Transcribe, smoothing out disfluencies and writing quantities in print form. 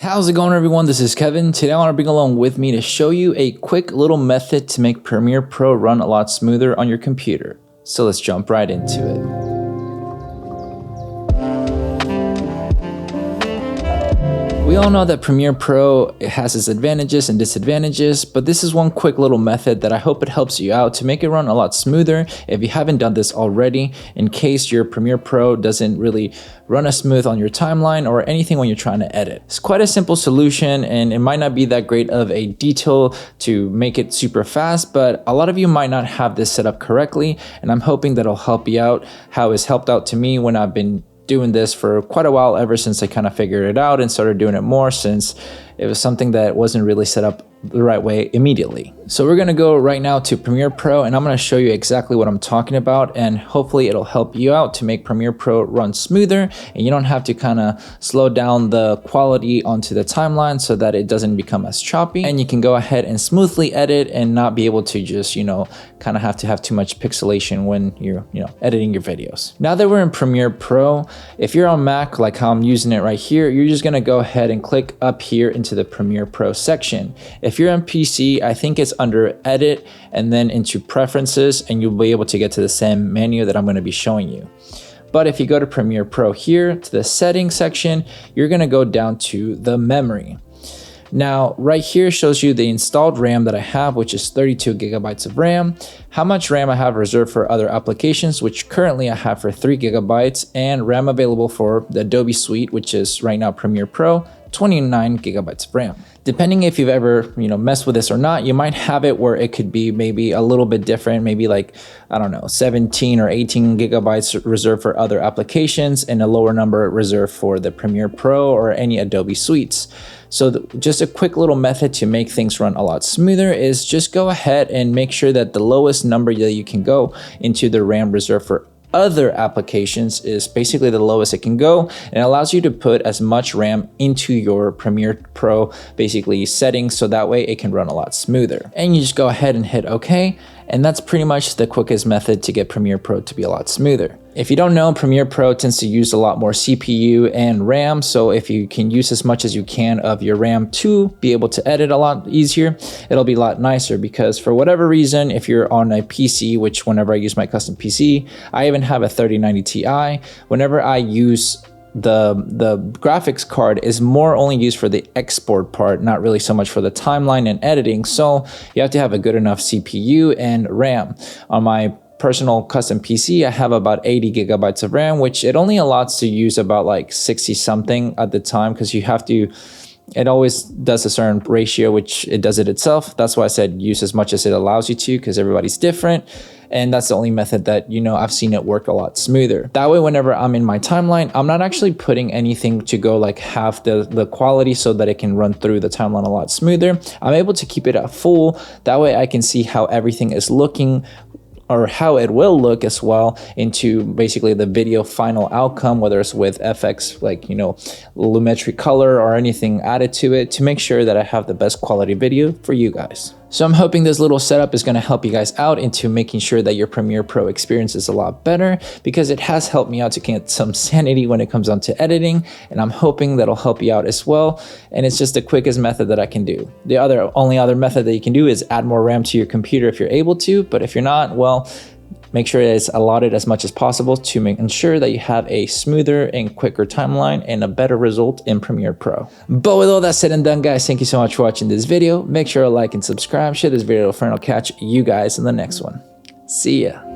How's it going, everyone? This is Kevin. Today I want to bring along with me to show you a quick little method to make Premiere Pro run a lot smoother on your computer. So let's jump right into it. We all know that Premiere Pro has its advantages and disadvantages, but this is one quick little method that I hope it helps you out to make it run a lot smoother if you haven't done this already, in case your Premiere Pro doesn't really run as smooth on your timeline or anything when you're trying to edit. It's quite a simple solution, and it might not be that great of a detail to make it super fast, but a lot of you might not have this set up correctly, and I'm hoping that'll help you out how it's helped out to me when I've been doing this for quite a while, ever since I kind of figured it out and started doing it more, since it was something that wasn't really set up the right way immediately. So we're gonna go right now to Premiere Pro, and I'm gonna show you exactly what I'm talking about, and hopefully it'll help you out to make Premiere Pro run smoother, and you don't have to kind of slow down the quality onto the timeline so that it doesn't become as choppy, and you can go ahead and smoothly edit and not be able to just, kind of have to have too much pixelation when you're, editing your videos. Now that we're in Premiere Pro, if you're on Mac, like how I'm using it right here, you're just gonna go ahead and click up here into the Premiere Pro section. If you're on PC, I think it's under Edit and then into Preferences, and you'll be able to get to the same menu that I'm going to be showing you. But if you go to Premiere Pro here to the Settings section, you're going to go down to the Memory. Now, right here shows you the installed RAM that I have, which is 32 gigabytes of RAM, how much RAM I have reserved for other applications, which currently I have for 3 gigabytes, and RAM available for the Adobe Suite, which is right now Premiere Pro, 29 gigabytes of RAM. Depending if you've ever, messed with this or not, you might have it where it could be maybe a little bit different, maybe like, 17 or 18 gigabytes reserved for other applications and a lower number reserved for the Premiere Pro or any Adobe suites. So just a quick little method to make things run a lot smoother is just go ahead and make sure that the lowest number that you can go into the RAM reserved for other applications is basically the lowest it can go, and it allows you to put as much RAM into your Premiere Pro basically settings, so that way it can run a lot smoother. And you just go ahead and hit OK, and that's pretty much the quickest method to get Premiere Pro to be a lot smoother. If you don't know, Premiere Pro tends to use a lot more CPU and RAM, so if you can use as much as you can of your RAM to be able to edit a lot easier, it'll be a lot nicer, because for whatever reason, if you're on a PC, which whenever I use my custom PC, I even have a 3090 Ti, whenever I use the graphics card is more only used for the export part, not really so much for the timeline and editing, so you have to have a good enough CPU and RAM. On my personal custom PC, I have about 80 gigabytes of RAM, which it only allows to use about like 60 something at the time, because you have to, it always does a certain ratio, which it does it itself. That's why I said use as much as it allows you to, because everybody's different. And that's the only method that, I've seen it work a lot smoother. That way, whenever I'm in my timeline, I'm not actually putting anything to go like half the quality so that it can run through the timeline a lot smoother. I'm able to keep it at full. That way I can see how everything is looking, or how it will look as well, into basically the video final outcome, whether it's with FX, like, lumetri color or anything added to it, to make sure that I have the best quality video for you guys. So I'm hoping this little setup is going to help you guys out into making sure that your Premiere Pro experience is a lot better, because it has helped me out to get some sanity when it comes down to editing, and I'm hoping that'll help you out as well. And it's just the quickest method that I can do. The only other method that you can do is add more RAM to your computer if you're able to, but if you're not, well, make sure it's allotted as much as possible to ensure that you have a smoother and quicker timeline and a better result in Premiere Pro. But with all that said and done, guys, thank you so much for watching this video. Make sure to like and subscribe, share this video with a friend. I'll catch you guys in the next one. See ya.